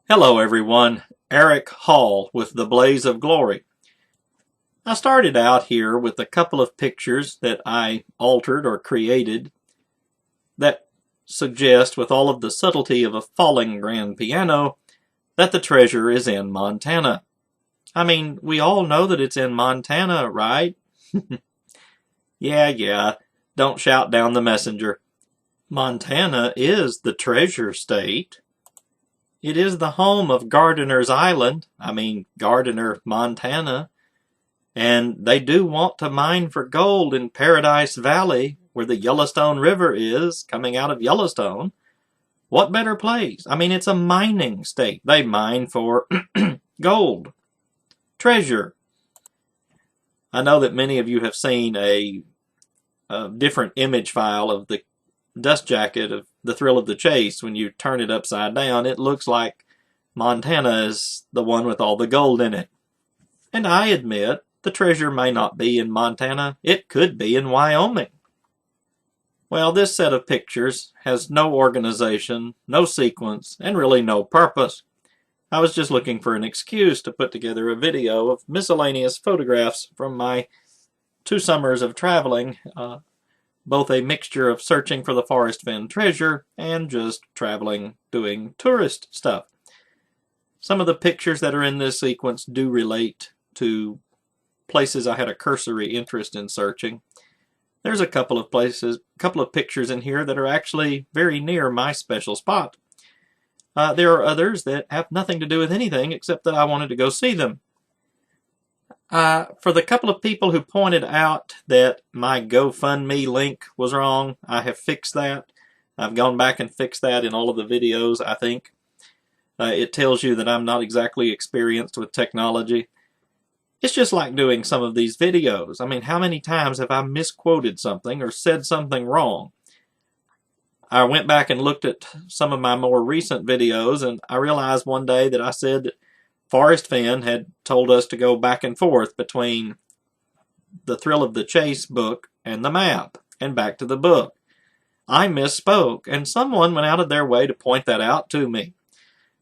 Hello everyone, Aric Hall with the Blaze of Glory. I started out here with a couple of pictures that I altered or created that suggest, with all of the subtlety of a falling grand piano, that the treasure is in Montana. I mean, we all know that it's in Montana, right? Yeah, don't shout down the messenger. Montana is the treasure state. It is the home of Gardiner's Island, Gardiner, Montana, and they do want to mine for gold in Paradise Valley, where the Yellowstone River is, coming out of Yellowstone. What better place? It's a mining state. They mine for gold, treasure. I know that many of you have seen a different image file of the dust jacket of The Thrill of the Chase. When you turn it upside down, it looks like Montana is the one with all the gold in it. And I admit, the treasure may not be in Montana. It could be in Wyoming. Well, this set of pictures has no organization, no sequence, and really no purpose. I was just looking for an excuse to put together a video of miscellaneous photographs from my 2 summers of traveling, both a mixture of searching for the Forrest Fenn treasure and just traveling doing tourist stuff. Some of the pictures that are in this sequence do relate to places I had a cursory interest in searching. There's a couple of pictures in here that are actually very near my special spot. There are others that have nothing to do with anything except that I wanted to go see them. For the couple of people who pointed out that my GoFundMe link was wrong, I have fixed that. I've gone back and fixed that in all of the videos, I think. It tells you that I'm not exactly experienced with technology. It's just like doing some of these videos. How many times have I misquoted something or said something wrong? I went back and looked at some of my more recent videos, and I realized one day that I said that Forrest Fenn had told us to go back and forth between the Thrill of the Chase book and the map, and back to the book. I misspoke, and someone went out of their way to point that out to me,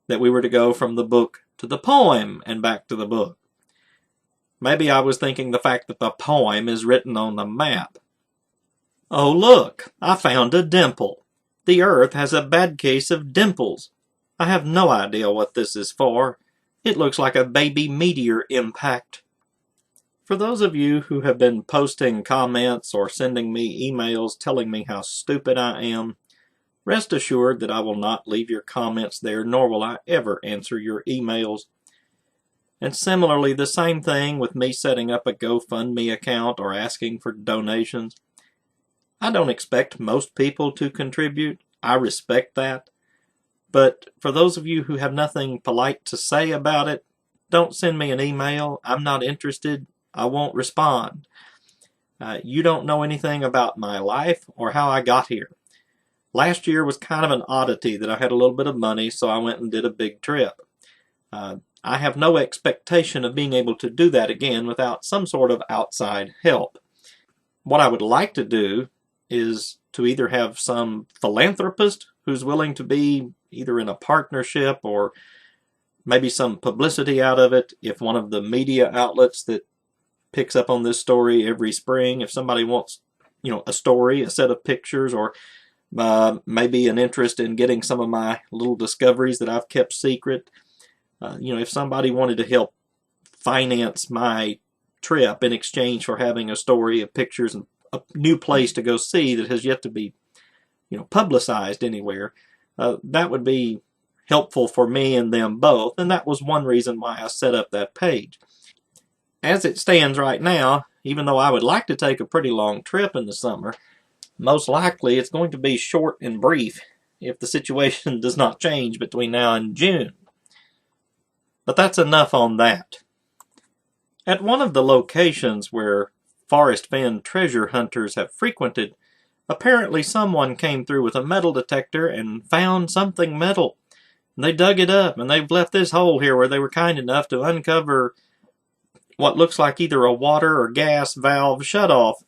that we were to go from the book to the poem and back to the book. Maybe I was thinking the fact that the poem is written on the map. Oh look, I found a dimple. The earth has a bad case of dimples. I have no idea what this is for. It looks like a baby meteor impact. For those of you who have been posting comments or sending me emails telling me how stupid I am, rest assured that I will not leave your comments there, nor will I ever answer your emails. And similarly, the same thing with me setting up a GoFundMe account or asking for donations. I don't expect most people to contribute. I respect that. But for those of you who have nothing polite to say about it, don't send me an email. I'm not interested. I won't respond. You don't know anything about my life or how I got here. Last year was kind of an oddity that I had a little bit of money, so I went and did a big trip. I have no expectation of being able to do that again without some sort of outside help. What I would like to do is to either have some philanthropist who's willing to be either in a partnership or maybe some publicity out of it. If one of the media outlets that picks up on this story every spring, if somebody wants, a story, a set of pictures, or maybe an interest in getting some of my little discoveries that I've kept secret, if somebody wanted to help finance my trip in exchange for having a story of pictures and a new place to go see that has yet to be, publicized anywhere, that would be helpful for me and them both, and that was one reason why I set up that page. As it stands right now, even though I would like to take a pretty long trip in the summer, most likely it's going to be short and brief if the situation does not change between now and June. But that's enough on that. At one of the locations where Forrest Fenn treasure hunters have frequented, apparently someone came through with a metal detector and found something metal. And they dug it up, and they've left this hole here where they were kind enough to uncover what looks like either a water or gas valve shutoff.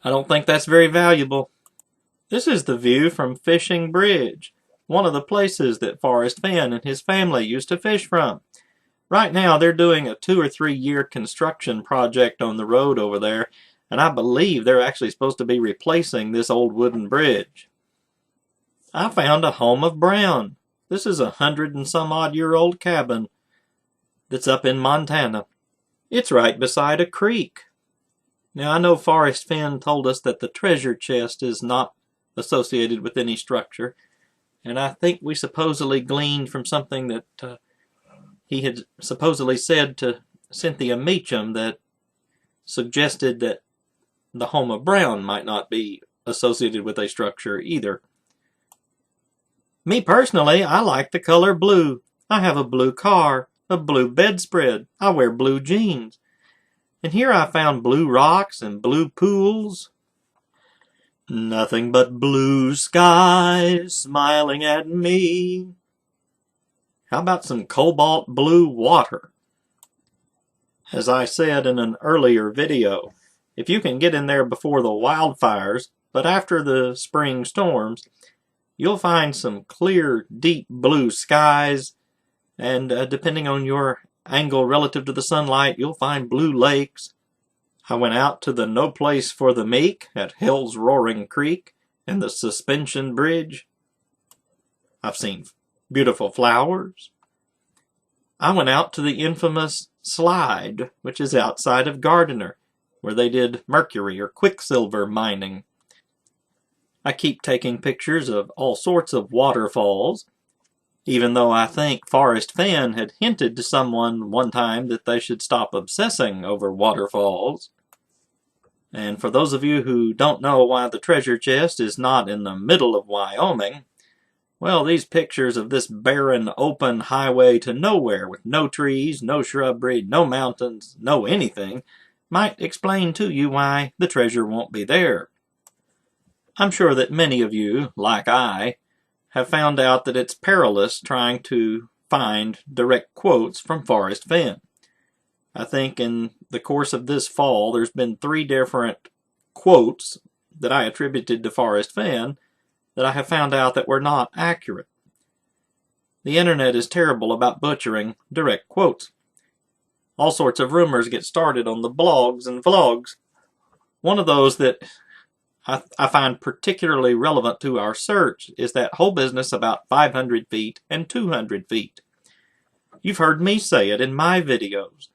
I don't think that's very valuable. This is the view from Fishing Bridge. one of the places that Forrest Fenn and his family used to fish from. Right now they're doing a 2 or 3 year construction project on the road over there, and I believe they're actually supposed to be replacing this old wooden bridge. I found a home of brown. This is 100-and-some-odd-year-old cabin that's up in Montana. It's right beside a creek. Now, I know Forrest Fenn told us that the treasure chest is not associated with any structure, and I think we supposedly gleaned from something that he had supposedly said to Cynthia Meacham that suggested that the home of brown might not be associated with a structure either. Me personally, I like the color blue. I have a blue car, a blue bedspread. I wear blue jeans. And here I found blue rocks and blue pools. Nothing but blue skies smiling at me. How about some cobalt blue water? As I said in an earlier video, if you can get in there before the wildfires, but after the spring storms, you'll find some clear, deep blue skies, and depending on your angle relative to the sunlight, you'll find blue lakes. I went out to the No Place for the Meek at Hell's Roaring Creek and the Suspension Bridge. I've seen beautiful flowers. I went out to the infamous Slide, which is outside of Gardiner, where they did mercury or quicksilver mining. I keep taking pictures of all sorts of waterfalls, even though I think Forrest Fenn had hinted to someone one time that they should stop obsessing over waterfalls. And for those of you who don't know why the treasure chest is not in the middle of Wyoming, well, these pictures of this barren, open highway to nowhere with no trees, no shrubbery, no mountains, no anything, might explain to you why the treasure won't be there. I'm sure that many of you, like I, have found out that it's perilous trying to find direct quotes from Forrest Fenn. I think in the course of this fall, there's been 3 different quotes that I attributed to Forrest Fenn that I have found out that were not accurate. The internet is terrible about butchering direct quotes. All sorts of rumors get started on the blogs and vlogs. One of those that I find particularly relevant to our search is that whole business about 500 feet and 200 feet. You've heard me say it in my videos,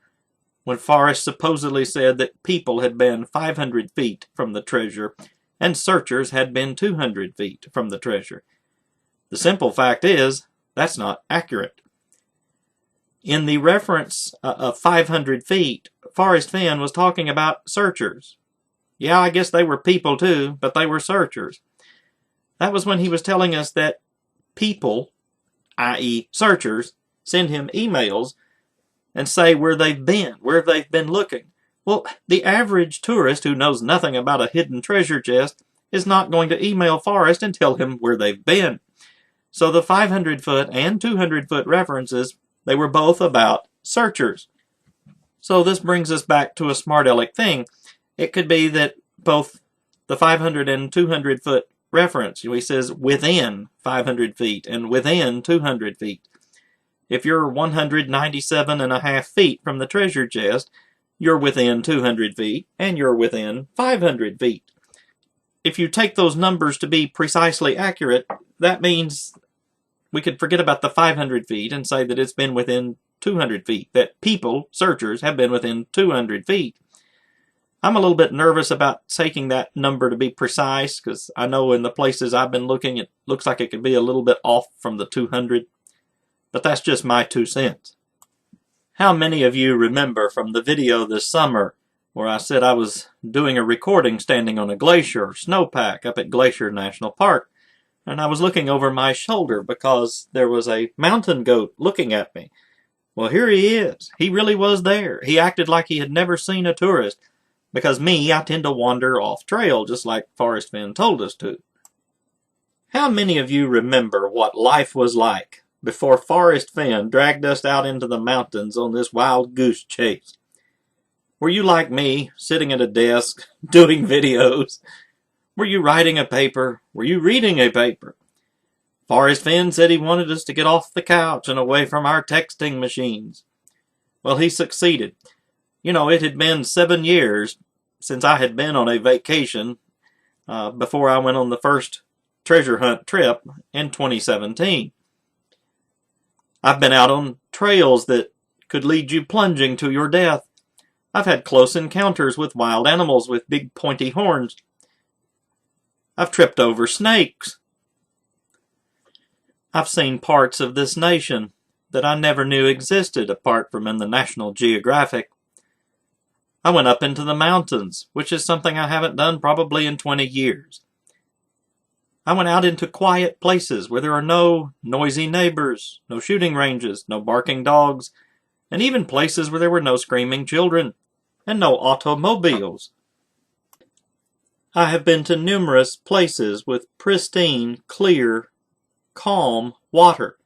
when Forrest supposedly said that people had been 500 feet from the treasure and searchers had been 200 feet from the treasure. The simple fact is, that's not accurate. In the reference of 500 feet, Forrest Fenn was talking about searchers. Yeah, I guess they were people too, but they were searchers. That was when he was telling us that people, i.e. searchers, send him emails and say where they've been looking. Well, the average tourist who knows nothing about a hidden treasure chest is not going to email Forrest and tell him where they've been. So the 500-foot and 200-foot references, they were both about searchers. So this brings us back to a smart aleck thing. It could be that both the 500 and 200 foot reference, he says within 500 feet and within 200 feet. If you're 197.5 feet from the treasure chest, you're within 200 feet and you're within 500 feet. If you take those numbers to be precisely accurate, that means we could forget about the 500 feet and say that it's been within 200 feet, that people, searchers, have been within 200 feet. I'm a little bit nervous about taking that number to be precise, because I know in the places I've been looking, it looks like it could be a little bit off from the 200, but that's just my 2 cents. How many of you remember from the video this summer where I said I was doing a recording standing on a glacier or snowpack up at Glacier National Park, and I was looking over my shoulder because there was a mountain goat looking at me? Well, here he is. He really was there. He acted like he had never seen a tourist. Because me, I tend to wander off trail, just like Forrest Fenn told us to. How many of you remember what life was like before Forrest Fenn dragged us out into the mountains on this wild goose chase? Were you like me, sitting at a desk, doing videos? Were you writing a paper? Were you reading a paper? Forrest Fenn said he wanted us to get off the couch and away from our texting machines. Well, he succeeded. You know, it had been 7 years since I had been on a vacation before I went on the first treasure hunt trip in 2017. I've been out on trails that could lead you plunging to your death. I've had close encounters with wild animals with big pointy horns. I've tripped over snakes. I've seen parts of this nation that I never knew existed apart from in the National Geographic. I went up into the mountains, which is something I haven't done probably in 20 years. I went out into quiet places where there are no noisy neighbors, no shooting ranges, no barking dogs, and even places where there were no screaming children, and no automobiles. I have been to numerous places with pristine, clear, calm water,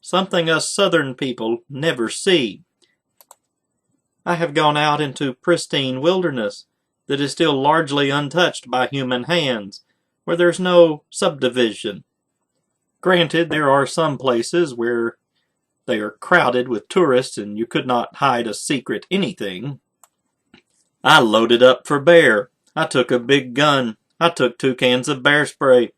something us southern people never see. I have gone out into pristine wilderness that is still largely untouched by human hands, where there's no subdivision. Granted, there are some places where they are crowded with tourists and you could not hide a secret anything. I loaded up for bear. I took a big gun. I took 2 cans of bear spray.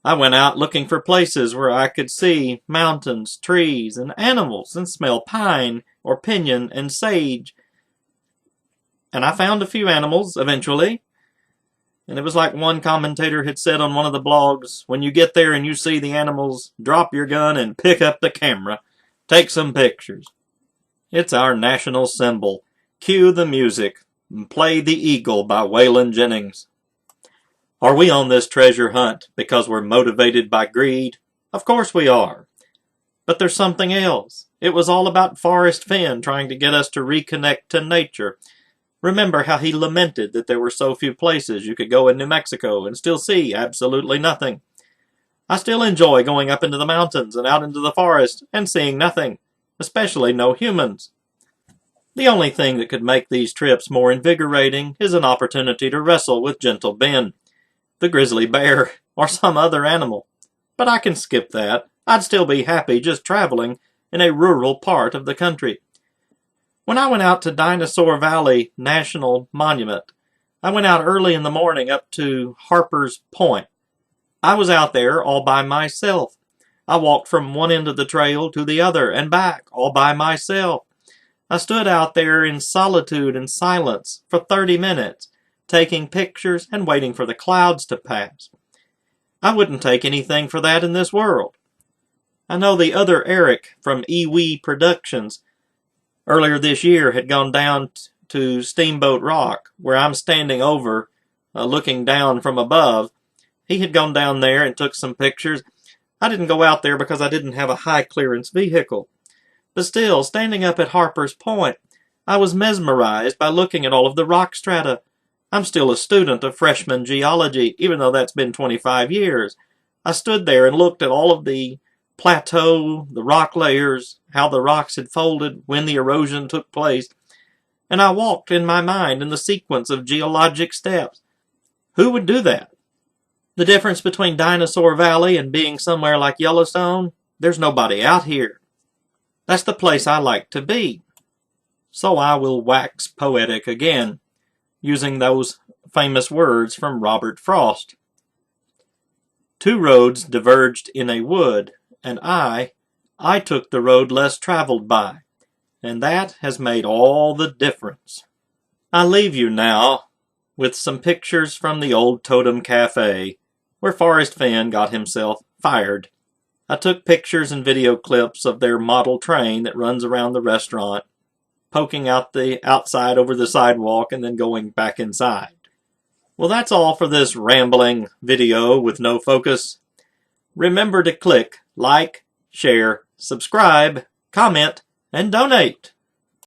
I went out looking for places where I could see mountains, trees, and animals and smell pine or pinyon and sage. And I found a few animals eventually. And it was like one commentator had said on one of the blogs, when you get there and you see the animals, drop your gun and pick up the camera. Take some pictures. It's our national symbol. Cue the music and play The Eagle by Waylon Jennings. Are we on this treasure hunt because we're motivated by greed? Of course we are. But there's something else. It was all about Forrest Fenn trying to get us to reconnect to nature. Remember how he lamented that there were so few places you could go in New Mexico and still see absolutely nothing. I still enjoy going up into the mountains and out into the forest and seeing nothing, especially no humans. The only thing that could make these trips more invigorating is an opportunity to wrestle with Gentle Ben, the grizzly bear, or some other animal. But I can skip that. I'd still be happy just traveling in a rural part of the country. When I went out to Dinosaur Valley National Monument, I went out early in the morning up to Harper's Point. I was out there all by myself. I walked from one end of the trail to the other and back all by myself. I stood out there in solitude and silence for 30 minutes, taking pictures and waiting for the clouds to pass. I wouldn't take anything for that in this world. I know the other Aric from EWE Productions earlier this year had gone down to Steamboat Rock, where I'm standing over, looking down from above. He had gone down there and took some pictures. I didn't go out there because I didn't have a high-clearance vehicle. But still, standing up at Harper's Point, I was mesmerized by looking at all of the rock strata. I'm still a student of freshman geology, even though that's been 25 years. I stood there and looked at all of the plateau, the rock layers, how the rocks had folded, when the erosion took place, and I walked in my mind in the sequence of geologic steps. Who would do that? The difference between Dinosaur Valley and being somewhere like Yellowstone? There's nobody out here. That's the place I like to be. So I will wax poetic again, using those famous words from Robert Frost. 2 roads diverged in a wood, and I took the road less traveled by, and that has made all the difference. I leave you now with some pictures from the old Totem Cafe, where Forrest Fenn got himself fired. I took pictures and video clips of their model train that runs around the restaurant, poking out the outside over the sidewalk and then going back inside. Well, that's all for this rambling video with no focus. Remember to click like, share, subscribe, comment, and donate.